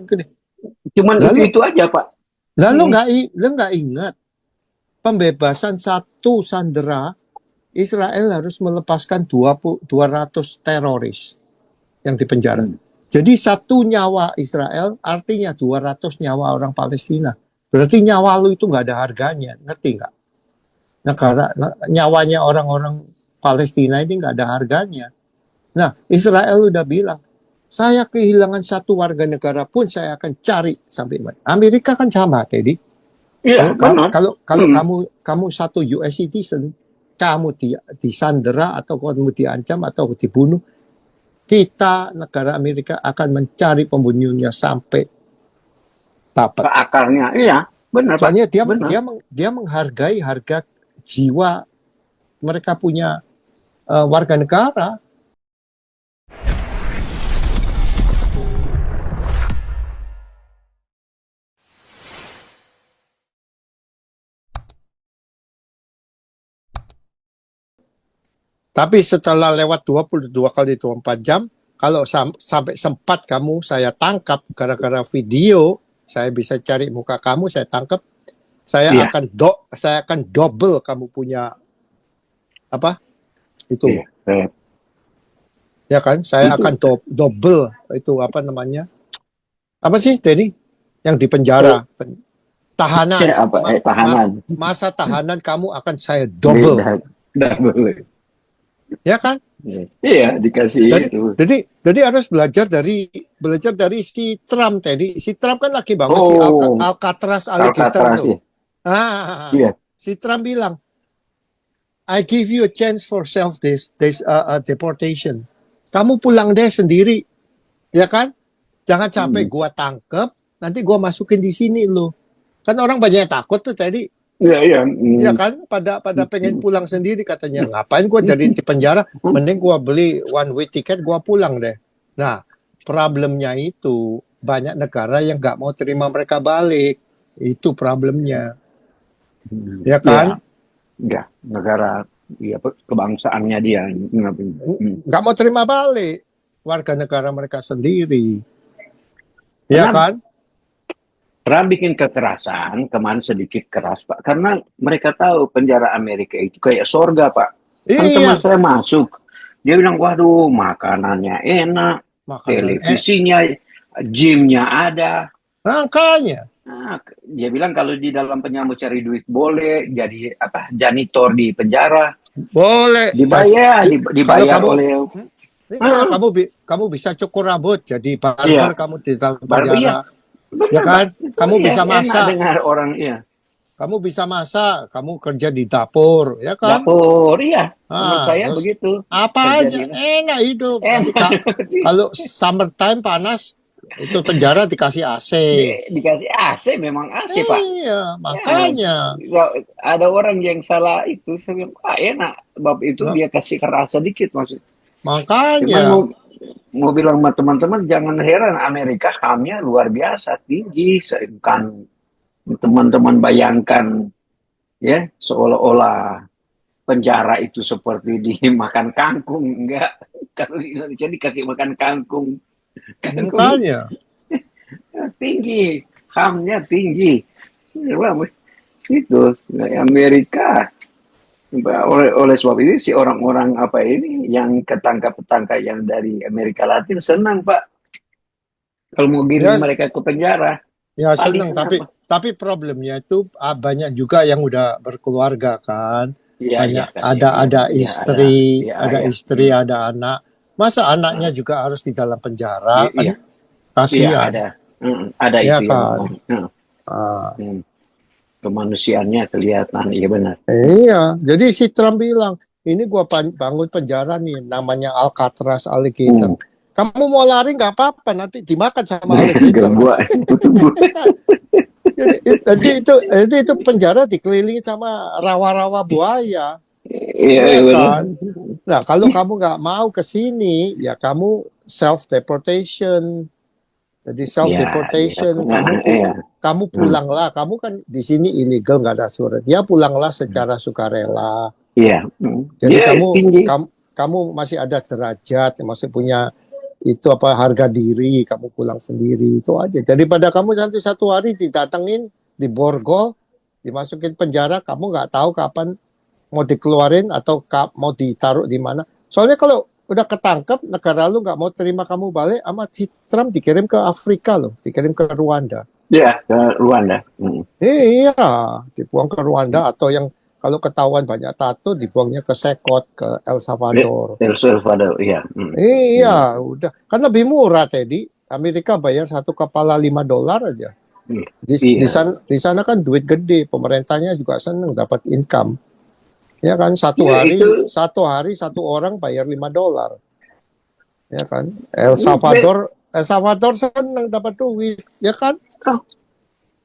gini. Cuman Lalu, itu aja, Pak. lalu nggak ingat pembebasan satu sandera, Israel harus melepaskan 200 teroris yang dipenjara. Jadi satu nyawa Israel artinya 200 nyawa orang Palestina. Berarti nyawa lu itu nggak ada harganya, ngerti nggak? Nah, karena nyawanya orang-orang Palestina ini nggak ada harganya. Nah, Israel udah bilang, saya kehilangan satu warga negara pun saya akan cari sampai mati. Amerika kan sama, Teddy. Iya, benar. Kalau kamu satu US citizen, kamu disandera atau kamu diancam atau dibunuh, kita negara Amerika akan mencari pembunuhnya sampai dapat. Ke akarnya, iya, benar. Soalnya Pak. dia menghargai harga jiwa mereka punya warga negara. Tapi setelah lewat 22 kali 24 jam, kalau sampai sempat saya tangkap gara-gara video, saya bisa cari muka kamu, saya tangkap, saya akan double kamu punya apa? Itu. Iya. Ya kan? Saya akan double itu apa namanya? Apa sih, Teddy? Yang di penjara. Tahanan. Tahanan. Masa tahanan kamu akan saya double. Double. Ya kan? Iya, dikasih itu. Jadi harus belajar dari si Trump tadi. Si Trump kan lagi bangun si Alcatraz alligator tuh. Iya. Si Trump bilang, I give you a chance for deportation. Kamu pulang deh sendiri. Ya kan? Jangan sampai gua tangkep, nanti gua masukin di sini lo. Kan orang banyak takut tuh tadi. Iya. Ya kan, pada pengen pulang sendiri katanya. Ngapain gue dari penjara? Mending gue beli one way ticket, gue pulang deh. Nah, problemnya itu banyak negara yang nggak mau terima mereka balik. Itu problemnya. Ya kan? Ya, negara kebangsaannya dia nggak mau terima balik warga negara mereka sendiri. Ya kan? Trump bikin kekerasan, kemarin sedikit keras, Pak. Karena mereka tahu penjara Amerika itu kayak surga, Pak. Kan teman saya masuk. Dia bilang, waduh, makanannya enak, televisinya, gymnya ada. Makanya. Nah, dia bilang kalau di dalam penjara cari duit boleh, jadi janitor di penjara. Boleh. Dibayar oleh... Kamu bisa cukur rambut, jadi barber kamu di dalam penjara. Ya kan, kamu bisa masak. Dengar orang, Kamu bisa masak, kamu kerja di dapur, ya kan? Dapur, iya. Teman saya begitu. Apa aja, enak hidup. Kalau summertime panas, itu penjara dikasih AC. Dikasih AC, memang AC, Pak. Iya, makanya. Ada orang yang salah itu, enak. Bab itu dia kasih keras sedikit maksud. Makanya. Mau bilang sama teman-teman, jangan heran Amerika HAM-nya luar biasa tinggi. Kan teman-teman bayangkan ya, seolah-olah penjara itu seperti dimakan kangkung. Enggak, kalau di Indonesia dikasih makan kangkung. Makanya tinggi, HAM-nya tinggi. Itu Amerika. Oleh sebab ini si orang-orang yang ketangkap yang dari Amerika Latin senang, Pak. Kalau mau kirim mereka ke penjara. Ya senang, tapi problemnya itu banyak juga yang udah berkeluarga kan. Banyak ada istri, ada anak. Masa anaknya juga harus di dalam penjara? Kan? Kasihan. Ada ya itu kan. Kemanusiaannya kelihatan, iya benar. Iya, jadi si Trump bilang, ini gua bangun penjara nih, namanya Alcatraz alligator. Kamu mau lari nggak apa-apa, nanti dimakan sama alligator. jadi itu penjara dikelilingi sama rawa-rawa buaya. Iya kan? Nah, kalau kamu nggak mau ke sini, ya kamu self-deportation. Jadi self-deportation, kamu pulanglah. Kamu kan di sini illegal, nggak ada surat. Ya pulanglah secara sukarela. Iya. Jadi kamu masih ada derajat, masih punya itu apa harga diri, kamu pulang sendiri itu aja. Daripada kamu nanti satu hari didatengin, diborgol, dimasukin penjara, kamu nggak tahu kapan mau dikeluarin atau mau ditaruh di mana. Soalnya kalau udah ketangkep, negara lu nggak mau terima kamu balik, sama si Trump dikirim ke Afrika loh, dikirim ke Rwanda. Ya, ke Rwanda. Iya, dibuang ke Rwanda atau yang kalau ketahuan banyak tato dibuangnya ke Sekot, ke El Salvador. El Salvador, iya. Iya, udah. Kan lebih murah, Teddy. Amerika bayar satu kepala $5 aja. Di sana kan duit gede, pemerintahnya juga seneng dapat income. Ya kan, satu hari satu orang bayar $5. Ya kan, El Salvador seneng dapat duit, ya kan?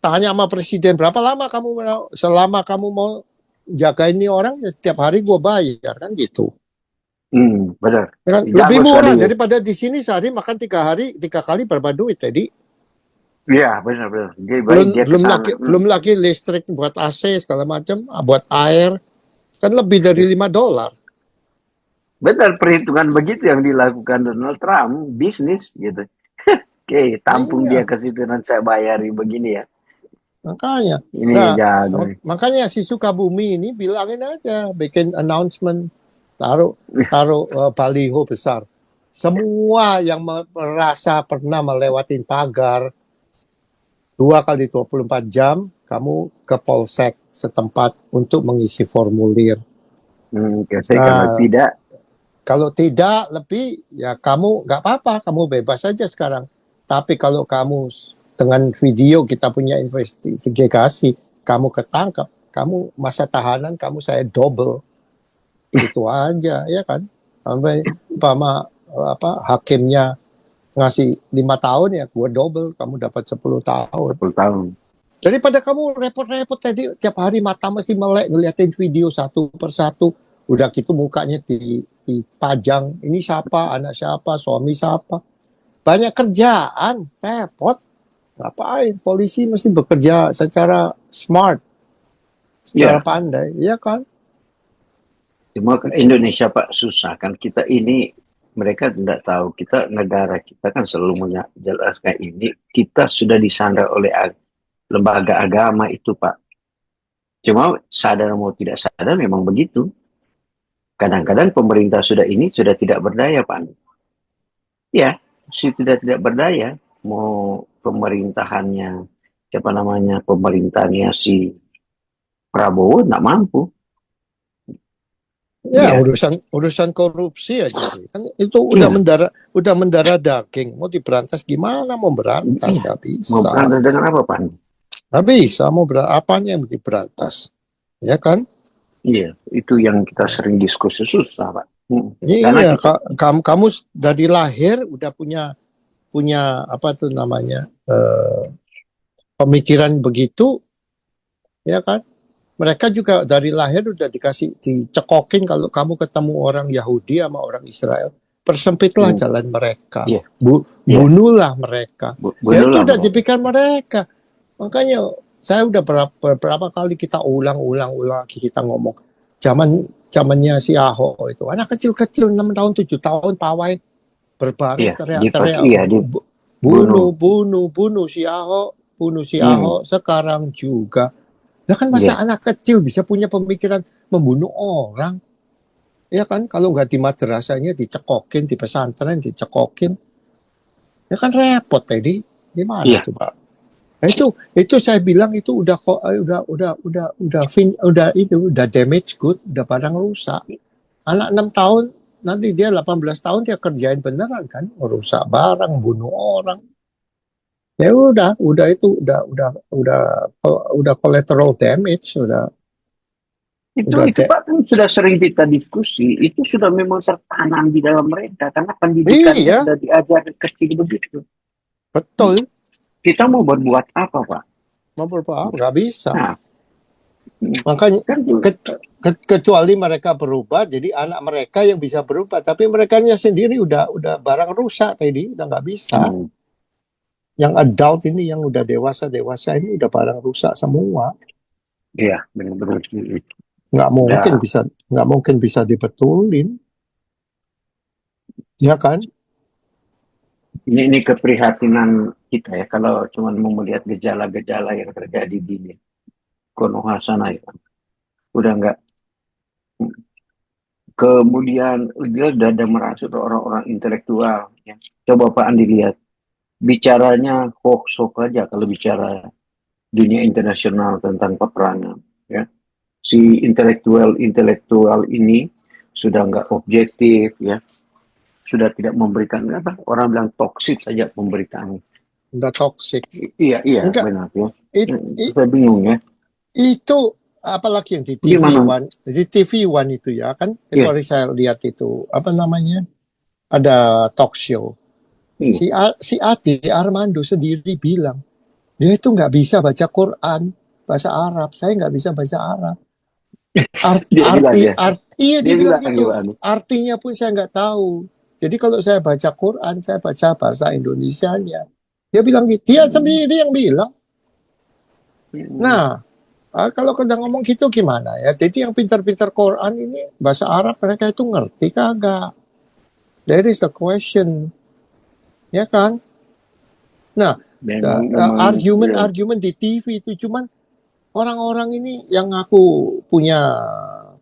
Tanya sama presiden, berapa lama selama kamu mau jaga ini orang, ya setiap hari gue bayar, kan gitu. Benar. Ya kan? Lebih murah daripada di sini sehari makan 3 kali berapa duit tadi? Iya, benar. Belum lagi listrik buat AC segala macam, buat air, kan lebih dari $5. Benar, perhitungan begitu yang dilakukan Donald Trump, bisnis gitu. Oke, tampung dia ke situ dan saya bayari begini ya. Makanya. Ini makanya si Sukabumi ini bilangin aja, bikin announcement, taruh baliho besar. Semua yang merasa pernah melewatin pagar 2 kali 24 jam, kamu ke polsek setempat untuk mengisi formulir. Kalau tidak lebih, ya kamu nggak apa-apa, kamu bebas saja sekarang. Tapi kalau kamu dengan video kita punya investigasi, kamu ketangkap, kamu masa tahanan, kamu saya double. Itu aja, ya kan? Sampai hakimnya ngasih 5 tahun ya, gue double, kamu dapat 10 tahun. 10 tahun. Daripada kamu repot-repot tadi, tiap hari mata mesti melek, ngeliatin video satu persatu, udah gitu mukanya dipajang, ini siapa, anak siapa, suami siapa. Banyak kerjaan, repot. Ngapain? Polisi mesti bekerja secara smart, secara pandai, ya kan? Cuma Indonesia Pak susah kan, kita ini mereka tidak tahu, negara kita kan selalu menjelaskan ini, kita sudah disandra oleh lembaga agama itu Pak. Cuma sadar mau tidak sadar memang begitu. Kadang-kadang pemerintah sudah tidak berdaya Pak. Ya, sudah tidak berdaya. Mau pemerintahannya, pemerintahnya si Prabowo nggak mampu. Ya, urusan korupsi aja sih. Kan itu udah mendarah daging. Mau diberantas gimana? Mau berantas nggak bisa. Mau berantas dengan apa Pak? Nggak bisa. Mau apanya yang diberantas? Ya kan? Iya, itu yang kita sering diskusi susah Pak. Iya, kamu dari lahir udah punya apa tuh namanya pemikiran begitu, ya kan? Mereka juga dari lahir udah dicekokin kalau kamu ketemu orang Yahudi sama orang Israel, persempitlah jalan mereka, bunuhlah mereka. Ya itu udah dipikir mereka. Makanya saya udah berapa kali kita ulang kita ngomong. Zamannya si Ahok itu, anak kecil 6 tahun 7 tahun pawai berbaris teriak-teriak, bunuh si Ahok, sekarang juga. Nah kan masa anak kecil bisa punya pemikiran membunuh orang, ya kan? Kalau nggak di madrasahnya dicekokin, di pesantren dicekokin, ya kan repot tadi. Gimana coba? Nah, itu saya bilang itu udah damage good, udah barang rusak. Anak 6 tahun nanti dia 18 tahun dia kerjain beneran kan, merusak barang, bunuh orang. Ya udah collateral damage, itu Pak kan sudah sering kita diskusi, itu sudah memang tertanam di dalam mereka karena pendidikannya sudah diajarkan kecil begitu. Betul. Kita mau berbuat apa Pak? Mau berbuat apa? Nggak bisa. Makanya kecuali mereka berubah, jadi anak mereka yang bisa berubah, tapi merekanya sendiri udah barang rusak tadi, udah nggak bisa. Yang adult ini, yang udah dewasa ini udah barang rusak semua. Iya, benar-benar. Nggak mungkin bisa dibetulin, ya kan? Ini keprihatinan kita ya kalau cuma mau melihat gejala-gejala yang terjadi di Konoha sana ya. Udah nggak. Kemudian dia sudah ada merasuk orang-orang intelektual. Ya. Coba Pak Andi lihat. Bicaranya hoax-hoax aja kalau bicara dunia internasional tentang peperangan. Ya. Si intelektual ini sudah nggak objektif ya, sudah tidak memberikan apa orang bilang toksik saja pemberitaan. Udah toxic. Iya Enggak, benar ya. it, it, Saya bingung ya. itu apalagi yang di TV Gimana? One, di TV One itu ya kan, Iya, kalau saya lihat itu apa namanya, ada talk show. iya. Si Ade Armando sendiri bilang dia itu nggak bisa baca Quran bahasa Arab. Saya nggak bisa bahasa Arab. Dia bilang ya. Iya Dia dia bilang bilang gitu. gimana? Artinya pun saya nggak tahu. Jadi kalau saya baca Quran, saya baca bahasa Indonesianya. Dia bilang gitu. Dia sendiri yang bilang. Hmm. Nah, kalau kita ngomong gitu gimana ya? Jadi yang pintar-pintar Quran ini bahasa Arab mereka itu ngerti kagak? That is the question, ya kan? Nah, Memang ya. argumen-argumen di TV itu cuman orang-orang ini yang ngaku punya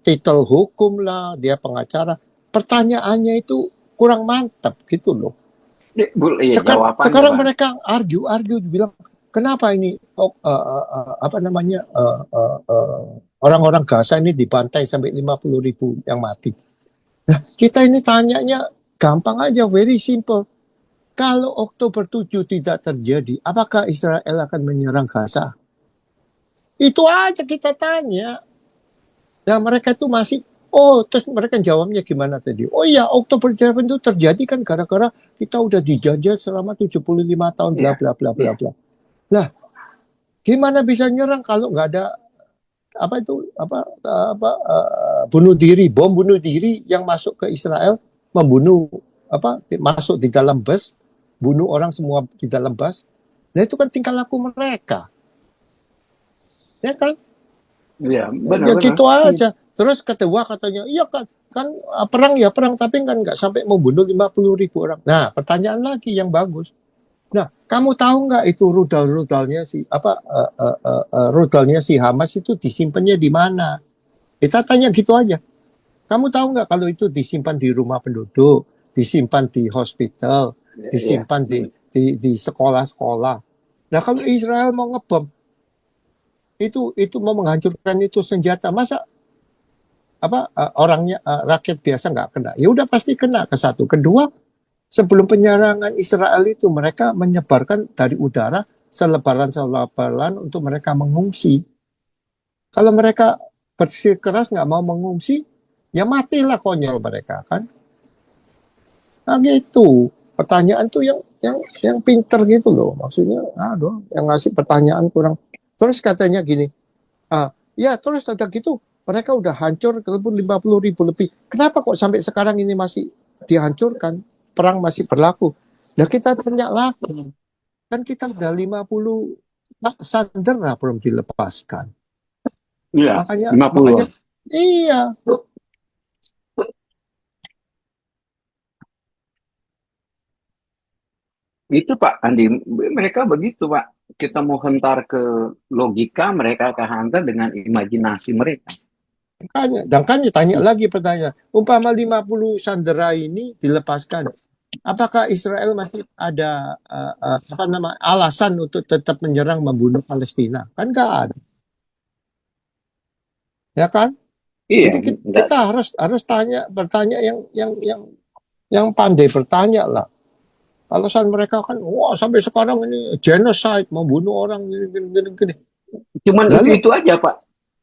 titel hukum lah, dia pengacara. Pertanyaannya itu kurang mantap gitu loh. Iya, jawabannya Sekarang Pak. mereka argue bilang kenapa ini apa namanya orang-orang Gaza ini dibantai sampai 50.000 yang mati. Nah, kita ini tanyanya gampang aja, very simple. Kalau Oktober 7 tidak terjadi, apakah Israel akan menyerang Gaza? Itu aja kita tanya. Nah, mereka itu masih, oh, terus mereka jawabnya gimana tadi? Oh iya, Oktober 7 itu terjadi kan gara-gara kita udah dijajah selama 75 tahun, bla Iya, bla bla bla iya. bla. Nah, gimana bisa nyerang kalau nggak ada apa itu bunuh diri, bom bunuh diri yang masuk ke Israel, membunuh apa masuk di dalam bus, bunuh orang semua di dalam bus. Nah itu kan tingkah laku mereka, ya kan? Iya, Ya benar-benar. gitu aja. Terus kedua katanya, iya kan, kan perang ya perang, tapi kan nggak sampai membunuh 50.000 orang. Nah pertanyaan lagi yang bagus. Nah, kamu tahu nggak itu rudal-rudalnya si rudalnya si Hamas itu disimpannya di mana? Kita tanya gitu aja. Kamu tahu nggak kalau itu disimpan di rumah penduduk, disimpan di hospital, Iya. disimpan di sekolah-sekolah. Nah, kalau Israel mau ngebom, itu mau menghancurkan itu senjata, masa orangnya rakyat biasa nggak kena? Ya udah pasti kena ke satu. Kedua, sebelum penyerangan Israel itu mereka menyebarkan dari udara selebaran-selebaran untuk mereka mengungsi. Kalau mereka bersikeras nggak mau mengungsi, ya matilah konyol mereka kan. Nah gitu. Pertanyaan tuh yang pinter gitu loh. Maksudnya, aduh, yang ngasih pertanyaan kurang. Terus katanya gini, ya terus ada gitu, mereka udah hancur kalaupun 50.000 lebih. Kenapa kok sampai sekarang ini masih dihancurkan? Perang masih berlaku. Nah kita tanya lagi, kan kita udah 50 sandera belum dilepaskan. Iya, Makanya 50. iya. Itu Pak Andi, mereka begitu Pak. Kita mau hentar ke logika, mereka akan hantar dengan imajinasi mereka. Makanya, dan kan ditanya lagi pertanyaan, umpama 50 sandera ini dilepaskan, apakah Israel masih ada apa nama alasan untuk tetap menyerang membunuh Palestina? Kan nggak ada, ya kan? Iya, Jadi enggak. kita harus bertanya yang pandai bertanya lah. Alasan mereka kan, wah sampai sekarang ini genocide, membunuh orang gini, gini, gini, gini. Cuman Lalu itu aja Pak.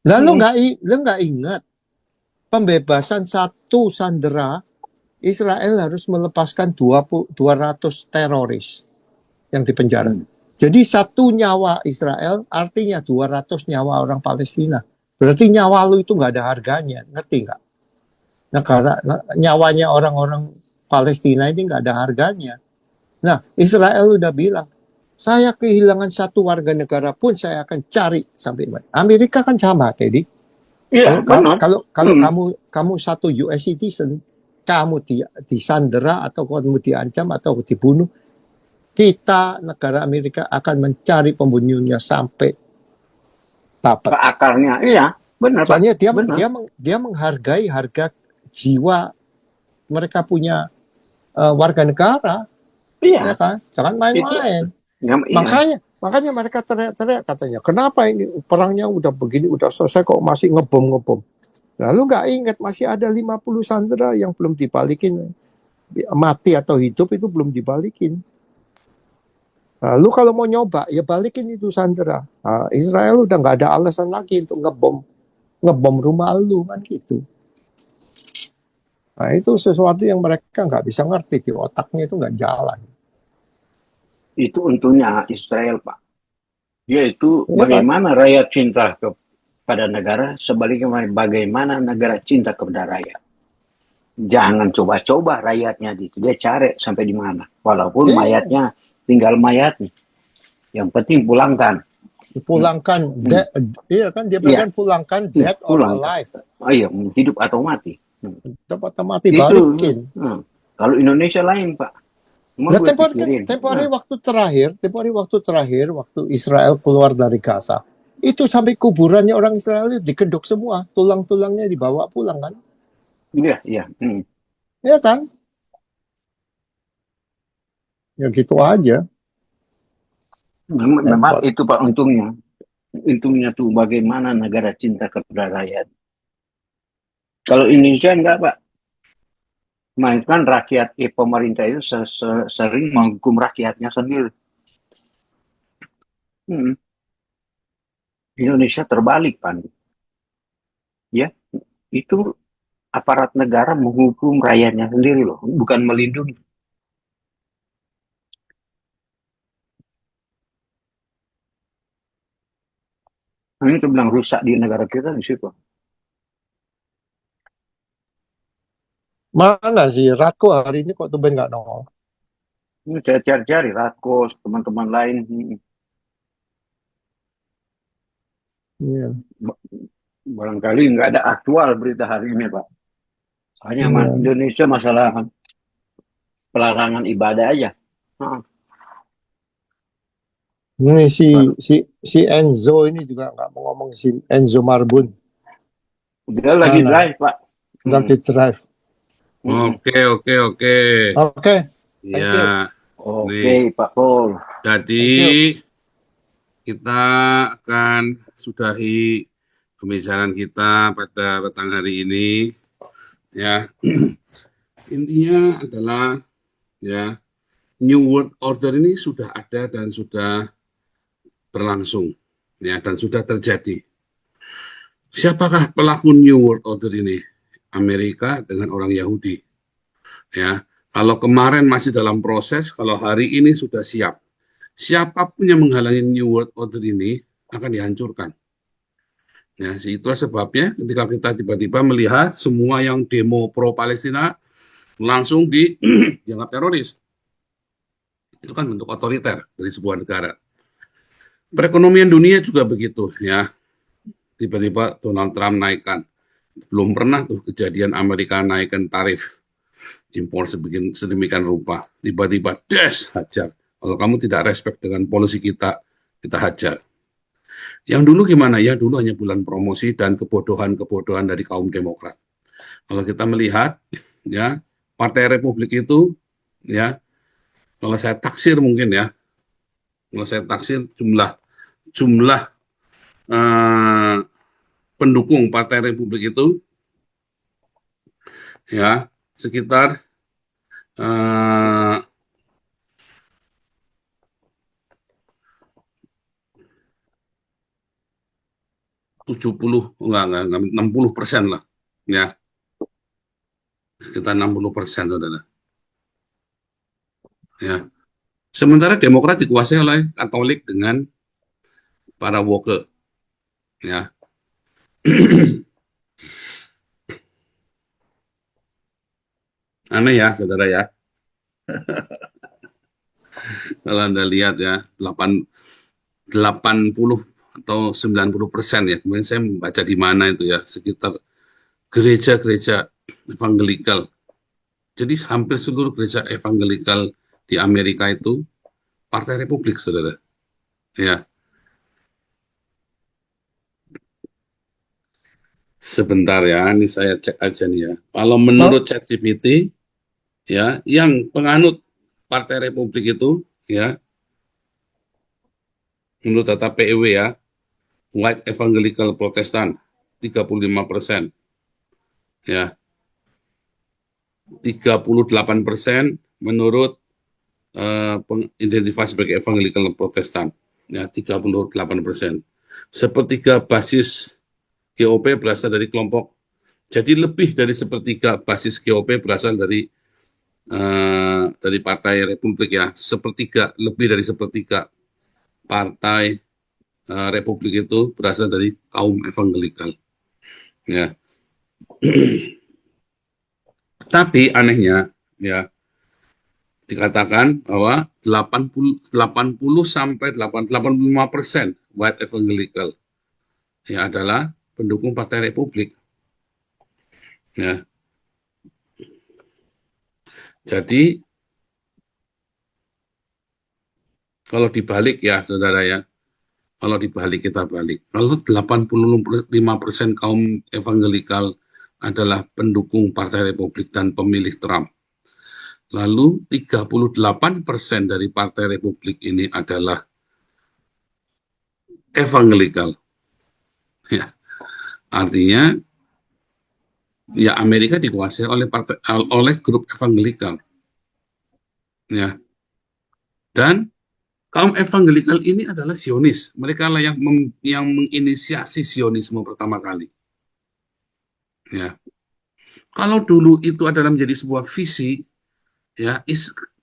lalu Hmm. nggak ingat pembebasan satu sandera Israel harus melepaskan 200 teroris yang dipenjara. Jadi satu nyawa Israel artinya 200 nyawa orang Palestina. Berarti nyawa lu itu nggak ada harganya, ngerti nggak? Negara nyawanya orang-orang Palestina ini nggak ada harganya. Nah, Israel udah bilang, saya kehilangan satu warga negara pun saya akan cari sampai mana. Amerika kan sama, Teddy. Iya, Kalau benar. kalau Hmm. kamu satu US citizen, kamu disandera atau kamu diancam atau dibunuh, kita negara Amerika akan mencari pembunuhnya sampai Ke dapat. akarnya. Iya, benar Pak. Soalnya Benar. dia menghargai harga jiwa mereka punya warga negara, ya Iya, kan? Jangan itu main-main. iya. Makanya mereka teriak-teriak katanya, kenapa ini perangnya udah begini, udah selesai kok masih ngebom-ngebom. Lalu nggak ingat masih ada 50 sandera yang belum dibalikin, mati atau hidup itu belum dibalikin. Lalu kalau mau nyoba ya balikin itu sandera. Nah, Israel udah nggak ada alasan lagi untuk ngebom rumah lu kan gitu. Nah itu sesuatu yang mereka nggak bisa ngerti, di otaknya itu nggak jalan. Itu untungnya Israel, Pak. Yaitu Ya kan? bagaimana rakyat cinta kepada negara, sebaliknya bagaimana negara cinta kepada rakyat. Jangan coba-coba rakyatnya itu. Dia cari sampai di mana. Walaupun Eh, mayatnya tinggal mayatnya. Yang penting pulangkan. Hmm. pulangkan, Hmm. iya kan dia Iya, bilang pulangkan iya, dead or pulangkan. alive, Oh iya, hidup atau mati. Hmm. dapat mati Itu. balikin. Kalau Indonesia lain, Pak. Cuma Nah, gue pikirin. tempo hari waktu terakhir, waktu Israel keluar dari Gaza, itu sampai kuburannya orang Israel itu dikeduk semua, tulang-tulangnya dibawa pulang kan? Iya, iya. Ya kan? Ya gitu aja. Memang Repot. itu Pak untungnya. Untungnya tuh bagaimana negara cinta kepada rakyat. Kalau Indonesia enggak, Pak. Mainkan rakyat, pemerintah itu sering menghukum rakyatnya sendiri. Hmm. Indonesia terbalik, Pak. Ya, itu aparat negara menghukum rakyatnya sendiri loh, bukan melindungi. Nah, ini bilang rusak di negara kita di situ. Mana sih Ratko hari ini kok tumben nggak nongol? Ini saya cari-cari Ratkos, teman-teman lain. Iya, Barangkali nggak ada aktual berita hari ini, Pak. Hanya iya. Indonesia masalah pelarangan ibadah aja. Nah, Ini si Enzo ini juga nggak mau ngomong, si Enzo Marbun. dia lagi Mana? drive, Pak. Hmm, Lagi drive. hmm. Oke, oke, oke. Oke, thank you, Ya, Oke, nih. Pak Pol. Jadi thank you. kita akan sudahi pembicaraan kita pada petang hari ini. Ya, intinya adalah ya New World Order ini sudah ada dan sudah berlangsung, ya, dan sudah terjadi. Siapakah pelaku New World Order ini? Amerika dengan orang Yahudi. Ya, kalau kemarin masih dalam proses, kalau hari ini sudah siap. Siapapun yang menghalangi New World Order ini akan dihancurkan. Ya, itulah sebabnya ketika kita tiba-tiba melihat semua yang demo pro Palestina langsung dianggap teroris. Itu kan bentuk otoriter dari sebuah negara. Perekonomian dunia juga begitu, ya. Tiba-tiba Donald Trump naikkan. Belum pernah tuh kejadian Amerika naikkan tarif impor sedemikian rupa. Tiba-tiba hajar. Kalau kamu tidak respect dengan polisi kita hajar. Yang dulu gimana ya? Dulu hanya bulan promosi dan kebodohan-kebodohan dari kaum Demokrat. Kalau kita melihat, ya, Partai Republik itu, ya, kalau saya taksir mungkin ya, kalau saya taksir jumlah eh, pendukung Partai Republik itu, ya, sekitar 70, enggak, 60% lah, ya, sekitar 60%, saudara. Ya. Sementara Demokrat dikuasai oleh Katolik dengan para woke, ya. Aneh ya, saudara ya. Kalau Anda lihat ya, 80 atau 90% ya. Kemudian saya membaca di mana itu ya, sekitar gereja-gereja evangelikal. Jadi hampir seluruh gereja evangelikal di Amerika itu Partai Republik, saudara. Ya, sebentar ya, ini saya cek aja nih ya. Kalau menurut ChatGPT, ya, yang penganut Partai Republik itu, ya, menurut data PEW ya, White Evangelical Protestant 35%, ya, 38% menurut identifikasi sebagai Evangelical Protestant, ya, 38%. Sepertiga basis GOP berasal dari kelompok, jadi lebih dari sepertiga basis GOP berasal dari Partai Republik ya, sepertiga, lebih dari sepertiga Partai Republik itu berasal dari kaum evangelikal. Ya, tapi anehnya ya, dikatakan bahwa 80 sampai 85% white evangelical ya adalah pendukung Partai Republik. Ya, jadi kalau dibalik ya, saudara ya, kalau dibalik kita balik, kalau 85% kaum evangelikal adalah pendukung Partai Republik dan pemilih Trump, lalu 38% dari Partai Republik ini adalah evangelikal. Ya, artinya ya Amerika dikuasai oleh grup evangelikal. Ya. Dan kaum evangelikal ini adalah Zionis. Mereka lah yang menginisiasi Zionisme pertama kali. Ya. Kalau dulu itu adalah menjadi sebuah visi, ya,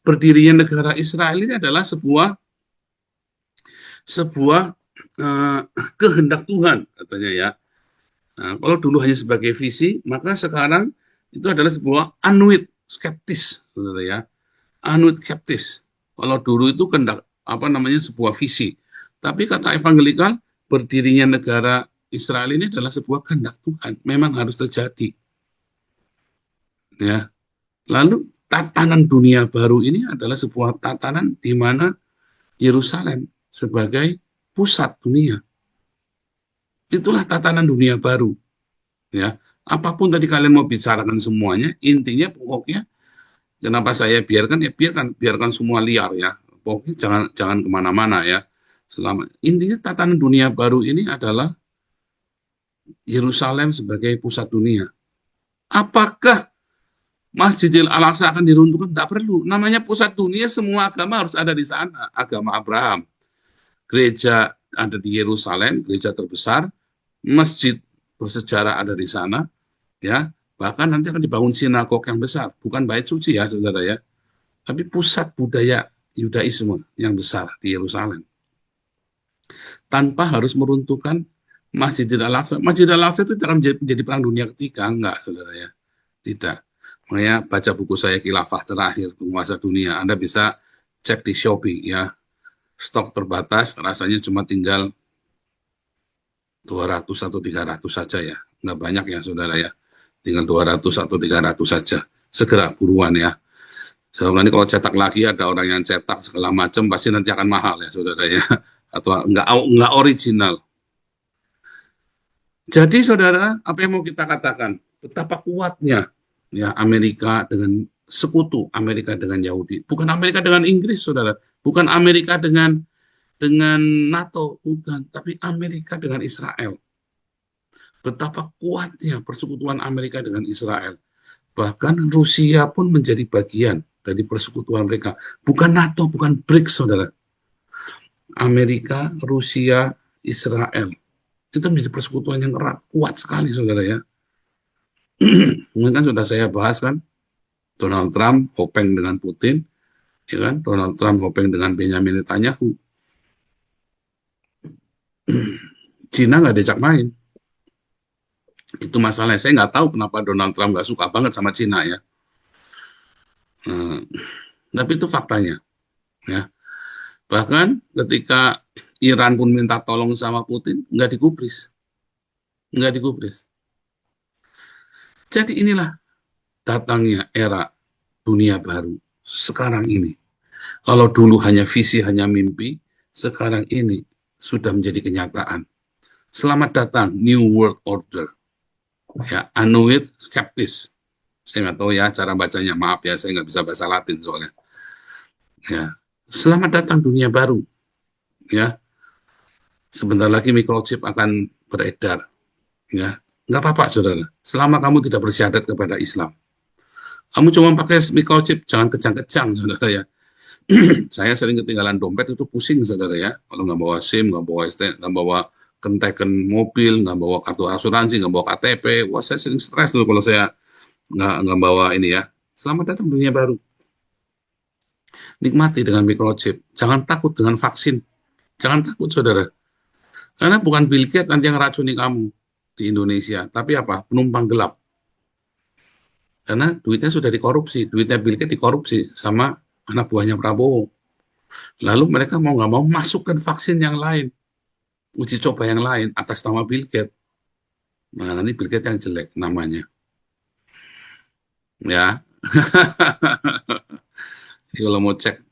berdirinya negara Israel ini adalah sebuah kehendak Tuhan, katanya ya. Nah, kalau dulu hanya sebagai visi, maka sekarang itu adalah sebuah anuit skeptis, saudara ya. Anuit skeptis. Kalau dulu itu kehendak sebuah visi. Tapi kata evangelikal, berdirinya negara Israel ini adalah sebuah kehendak Tuhan. Memang harus terjadi. Ya. Lalu tatanan dunia baru ini adalah sebuah tatanan di mana Yerusalem sebagai pusat dunia. Itulah tatanan dunia baru. Ya. Apapun tadi kalian mau bicarakan semuanya, intinya pokoknya kenapa saya biarkan ya biarkan semua liar ya. Pokoknya jangan kemana-mana ya. Intinya tatanan dunia baru ini adalah Yerusalem sebagai pusat dunia. Apakah Masjidil Al-Aqsa akan diruntuhkan? Tidak perlu. Namanya pusat dunia, semua agama harus ada di sana. Agama Abraham. Gereja ada di Yerusalem, gereja terbesar. Masjid bersejarah ada di sana. Ya, bahkan nanti akan dibangun sinagog yang besar. Bukan bait suci ya, saudara ya. Tapi pusat budaya Yudaisme yang besar di Yerusalem. Tanpa harus meruntuhkan Masjidil Al-Aqsa. Masjidil Al-Aqsa itu tidak menjadi perang dunia ketiga. Enggak, saudara ya. Tidak. Makanya baca buku saya Khilafah Terakhir, Penguasa Dunia. Anda bisa cek di Shopee ya. Stok terbatas, rasanya cuma tinggal 200 atau 300 saja ya. Nggak banyak ya saudara ya. Tinggal 200 atau 300 saja. Segera buruan ya. Sebenarnya kalau cetak lagi ada orang yang cetak segala macam pasti nanti akan mahal ya saudara ya. Atau nggak original. Jadi saudara, apa yang mau kita katakan? Betapa kuatnya ya Amerika dengan sekutu Amerika dengan Yahudi, bukan Amerika dengan Inggris, saudara, bukan Amerika dengan NATO, bukan, tapi Amerika dengan Israel. Betapa kuatnya persekutuan Amerika dengan Israel. Bahkan Rusia pun menjadi bagian dari persekutuan mereka, bukan NATO, bukan BRICS, saudara. Amerika, Rusia, Israel itu menjadi persekutuan yang erat, kuat sekali, saudara ya. Mungkin kan sudah saya bahas kan, Donald Trump kopeng dengan Putin, ya kan? Donald Trump kopeng dengan Benjamin Netanyahu. Cina nggak diajak main. Itu masalahnya. Saya nggak tahu kenapa Donald Trump nggak suka banget sama Cina ya. Tapi itu faktanya. Ya. Bahkan ketika Iran pun minta tolong sama Putin, nggak digubris. Nggak digubris. Jadi inilah datangnya era dunia baru sekarang ini. Kalau dulu hanya visi, hanya mimpi, sekarang ini sudah menjadi kenyataan. Selamat datang, New World Order. Ya, Anuit skeptis. Saya nggak tahu ya cara bacanya, maaf ya, saya nggak bisa bahasa Latin soalnya. Ya, selamat datang dunia baru. Ya, sebentar lagi microchip akan beredar. Ya, nggak apa-apa, saudara. Selama kamu tidak bersyahadat kepada Islam, kamu cuma pakai microchip, jangan kejang-kejang, saudara ya. Saya sering ketinggalan dompet itu pusing, saudara ya. Kalau nggak bawa SIM, nggak bawa ST, nggak bawa kenteken mobil, nggak bawa kartu asuransi, nggak bawa KTP. Wah, saya sering stres loh kalau saya nggak bawa ini ya. Selamat datang dunia baru. Nikmati dengan microchip. Jangan takut dengan vaksin. Jangan takut, saudara. Karena bukan Bill Gates nanti yang racuni kamu di Indonesia. Tapi apa? Penumpang gelap. Karena duitnya sudah dikorupsi. Duitnya Bill Gates dikorupsi sama anak buahnya Prabowo. Lalu mereka mau nggak mau masukkan vaksin yang lain. Uji coba yang lain atas nama Bill Gates. Nah, nanti Bill Gates yang jelek namanya. Ya. Jadi kalau mau cek,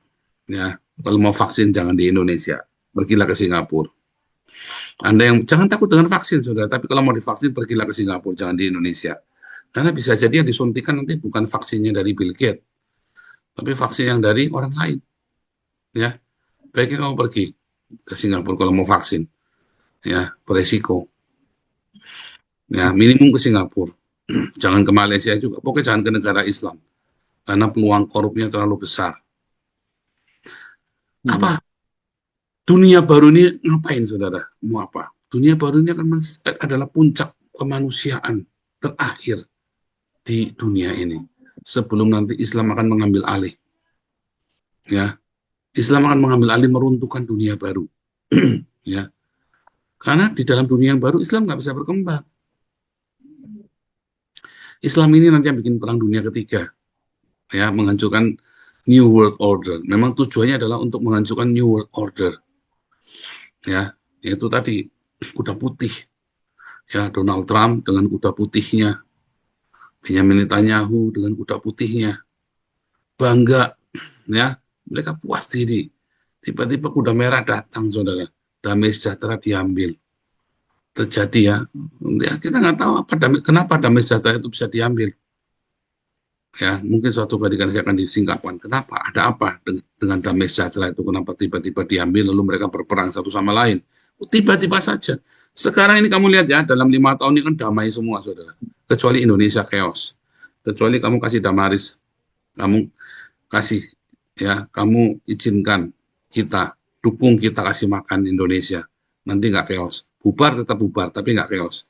ya, kalau mau vaksin jangan di Indonesia. Pergilah ke Singapura. Anda yang jangan takut dengan vaksin, saudara. Tapi kalau mau divaksin, pergilah ke Singapura, jangan di Indonesia. Karena bisa jadi yang disuntikan nanti bukan vaksinnya dari Bill Gates, tapi vaksin yang dari orang lain. Ya, baiknya kamu pergi ke Singapura kalau mau vaksin. Ya, beresiko. Ya, minimum ke Singapura. Jangan ke Malaysia juga. Pokoknya jangan ke negara Islam. Karena peluang korupnya terlalu besar. Apa? Dunia baru ini ngapain, saudara? Mau apa? Dunia baru ini adalah puncak kemanusiaan terakhir di dunia ini. Sebelum nanti Islam akan mengambil alih. Ya, Islam akan mengambil alih meruntuhkan dunia baru. Ya, karena di dalam dunia yang baru Islam nggak bisa berkembang. Islam ini nanti yang bikin perang dunia ketiga, ya, menghancurkan New World Order. Memang tujuannya adalah untuk menghancurkan New World Order, ya, yaitu tadi kuda putih, ya, Donald Trump dengan kuda putihnya, Benjamin Netanyahu dengan kuda putihnya, bangga, ya, mereka puas diri. Tiba-tiba kuda merah datang, saudara, damai sejahtera diambil. Terjadi ya kita nggak tahu kenapa damai sejahtera itu bisa diambil. Ya, mungkin suatu ketika saya akan disingkapkan. Kenapa? Ada apa dengan damai sejahtera itu? Kenapa tiba-tiba diambil lalu mereka berperang satu sama lain? Tiba-tiba saja. Sekarang ini kamu lihat ya, dalam 5 tahun ini kan damai semua, saudara. Kecuali Indonesia chaos. Kecuali kamu kasih Damaris, kamu kasih, ya, kamu izinkan kita, dukung kita kasih makan Indonesia. Nanti nggak chaos. Bubar tetap bubar, tapi nggak chaos.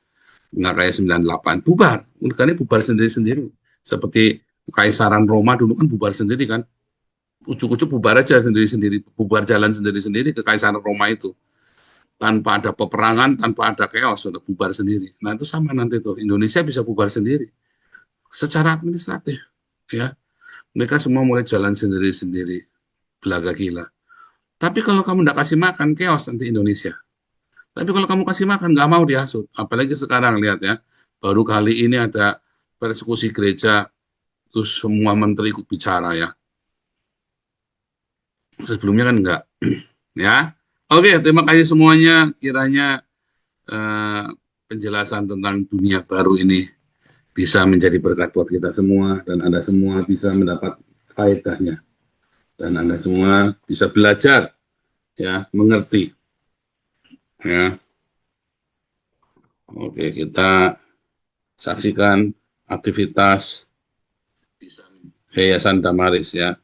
Nggak kayak 98. Bubar. Karena bubar sendiri-sendiri. Seperti Kekaisaran Roma dulu kan bubar sendiri kan. Ujuk-ujuk bubar aja sendiri-sendiri. Bubar jalan sendiri-sendiri Kekaisaran Roma itu. Tanpa ada peperangan, tanpa ada chaos, sudah bubar sendiri. Nah itu sama nanti tuh. Indonesia bisa bubar sendiri. Secara administratif. Ya. Mereka semua mulai jalan sendiri-sendiri. Belaga gila. Tapi kalau kamu nggak kasih makan, chaos nanti Indonesia. Tapi kalau kamu kasih makan, nggak mau dihasut. Apalagi sekarang, lihat ya. Baru kali ini ada persekusi gereja, terus semua menteri ikut bicara ya. Sebelumnya kan enggak. Ya. Oke, terima kasih semuanya. Kiranya penjelasan tentang dunia baru ini bisa menjadi berkat buat kita semua. Dan Anda semua bisa mendapat faedahnya. Dan Anda semua bisa belajar, ya, mengerti. Ya. Oke, kita saksikan aktivitas Yayasan Damaris ya.